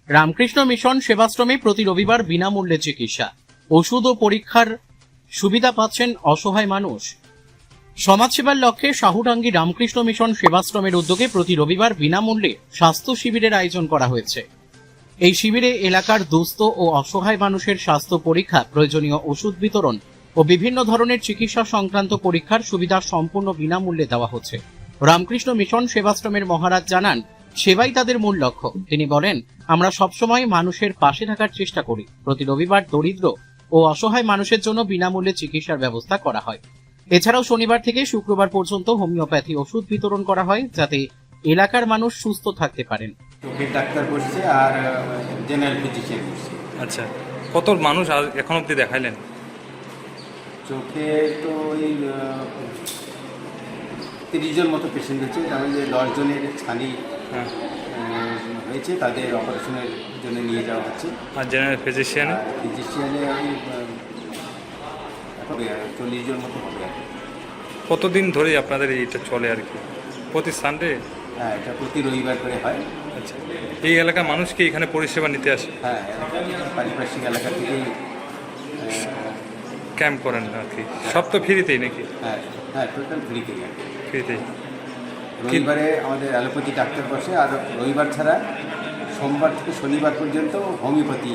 Ramakrishna mission সেবাশ্রমে প্রতি রবিবার বিনামূল্যে চিকিৎসা, ওষুধ ও পরীক্ষার সুবিধা পাচ্ছেন অসহায় মানুষ। সমাজসেবার লক্ষ্যে সাহুডাঙ্গি রামকৃষ্ণ মিশন সেবাশ্রমের উদ্যোগে প্রতি রবিবার বিনামূল্যে স্বাস্থ্য শিবিরের আয়োজন করা হয়েছে। এই শিবিরে এলাকার দুস্থ ও অসহায় মানুষের স্বাস্থ্য পরীক্ষা, প্রয়োজনীয় ওষুধ বিতরণ ও বিভিন্ন ধরনের চিকিৎসা সংক্রান্ত পরীক্ষার সুবিধা সম্পূর্ণ বিনামূল্যে দেওয়া হচ্ছে। রামকৃষ্ণ মিশন সেবাশ্রমের মহারাজ জানান, সেবাই তাদের মূল লক্ষ্য। তিনি বলেন, আমরা সবসময় মানুষের পাশে থাকার চেষ্টা করি। প্রতি রবিবার দরিদ্র ও অসহায় মানুষের জন্য বিনামূল্যে চিকিৎসার ব্যবস্থা করা হয়। এছাড়াও শনিবার থেকে শুক্রবার পর্যন্ত হোমিওপ্যাথি ওষুধ বিতরণ করা হয়, যাতে এলাকার মানুষ সুস্থ থাকতে পারেন। চোখের ডাক্তার বসছে আর জেনারেল ফিজিশিয়ান বসছে। আচ্ছা, কত মানুষ এখন অবধি দেখাইলেন? চোখে তো ওই 30 জন মতো পেশেন্ট হচ্ছে। তার মধ্যে 10 জনের ছানি হয়েছে, তাদের অপারেশনের জন্য নিয়ে যাওয়া হচ্ছে। আর জেনারেল ফিজিশিয়ানে ওই 40 জন মতো হবে আর কি। কতদিন ধরে আপনাদের এইটা চলে আর কি? প্রতি সানডে? হ্যাঁ, এটা প্রতি রবিবার করে হয়। আচ্ছা, এই এলাকার মানুষ কি এখানে পরিষেবা নিতে আসে? হ্যাঁ, পারিপার্শ্বিক এলাকা থেকেই ক্যাম্প করেন আর কি। সব তো ফ্রিতেই নাকি? হ্যাঁ হ্যাঁ, টোটাল ফ্রিতেই আর কি। ফ্রিতেই। রবিবারে আমাদের অ্যালোপ্যাথি ডাক্তার বসে, আর রবিবার ছাড়া সোমবার থেকে শনিবার পর্যন্ত হোমিওপ্যাথি।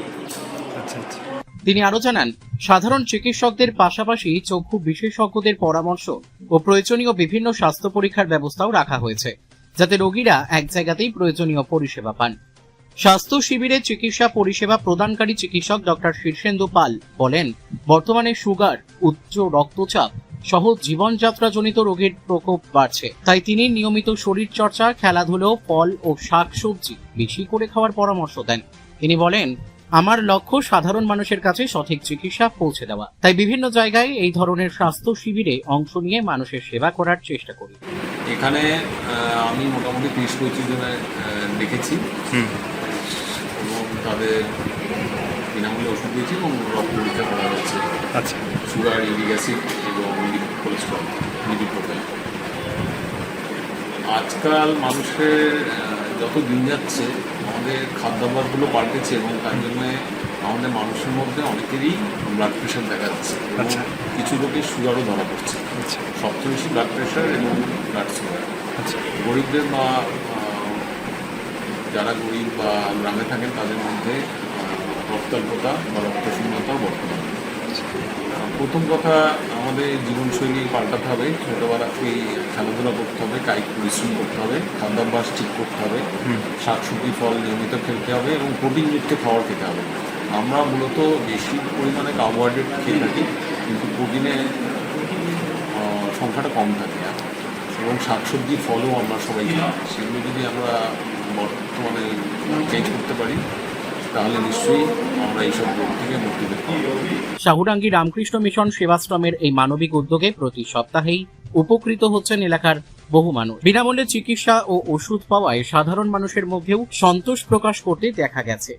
আচ্ছা আচ্ছা। তিনি আরো জানান, সাধারণ চিকিৎসকদের পাশাপাশি চক্ষু বিশেষজ্ঞদের পরামর্শ ও প্রয়োজনীয় বিভিন্ন স্বাস্থ্য পরীক্ষার ব্যবস্থাও রাখা হয়েছে, যাতে রোগীরা এক জায়গাতেই প্রয়োজনীয় পরিষেবা পান। স্বাস্থ্য শিবিরে চিকিৎসা পরিষেবা প্রদানকারী চিকিৎসক ডক্টর শীর্ষেন্দু পাল বলেন, বর্তমানে সুগার, উচ্চ রক্তচাপ সহ জীবনযাত্রাজনিত রোগের প্রকোপ বাড়ছে। তাই তিনি নিয়মিত শরীর চর্চা, খেলাধুলো, ফল ও শাকসবজি বেশি করে খাওয়ার পরামর্শ দেন। তিনি বলেন, আমার লক্ষ্য সাধারণ মানুষের কাছে সঠিক চিকিৎসা পৌঁছে দেওয়া। তাই বিভিন্ন জায়গায় এই ধরনের স্বাস্থ্য শিবিরে অংশ নিয়ে মানুষের সেবা করার চেষ্টা করি। এখানে আমি মোটামুটি 30-35 জনের দেখেছি এবং তাদের বিনামূল্যে ওষুধ দিয়েছি এবং রক্ত পরীক্ষা করা হয়েছে। আচ্ছা, সুগার, ইউরিক অ্যাসিড এবং কোলেস্ট্রল, লিপিড প্রোফাইল। আজকাল মানুষের যত দিন যাচ্ছে আমাদের খাদ্যাভ্যাসগুলো পাল্টেছে এবং তার জন্য আমাদের মানুষের মধ্যে অনেকেরই ব্লাড প্রেশার দেখা যাচ্ছে। আচ্ছা, কিছু লোকের সুগারও ধরা পড়ছে। আচ্ছা, সবচেয়ে বেশি ব্লাড প্রেশার এবং ব্লাড সুগার। আচ্ছা। গরিবদের বা যারা গরিব বা গ্রামে থাকেন তাদের মধ্যে রক্তাল্পতা বা রক্তশূন্যতাও বর্তমানে। প্রথম কথা, আমাদের জীবনশৈলী পাল্টাতে হবে। ছোটোবেলা থেকে খেলাধুলা করতে হবে, কায়িক পরিশ্রম করতে হবে, খাদ্যাভ্যাস ঠিক করতে হবে, শাকসবজি ফল নিয়মিত খেতে হবে এবং প্রোটিনযুক্ত খাবার খেতে হবে। আমরা মূলত বেশি পরিমাণে কার্বোহাইড্রেট খেয়ে থাকি, কিন্তু প্রোটিনের সংখ্যাটা কম থাকে এবং শাকসবজি ফলও আমরা সবাই খাই। সেগুলো যদি আমরা বর্তমানে চেঞ্জ করতে পারি তাহলে নিশ্চয়ই আমরা এইসব রোগ থেকে মুক্তি পেতে পারব। সাহুডাঙ্গি রামকৃষ্ণ মিশন সেবাশ্রমের এই মানবিক উদ্যোগে প্রতি সপ্তাহেই উপকৃত হচ্ছেন এলাকার বহু মানুষ। বিনামূল্যে চিকিৎসা ও ওষুধ পাওয়ায় সাধারণ মানুষের মধ্যেও সন্তোষ প্রকাশ করতে দেখা গেছে।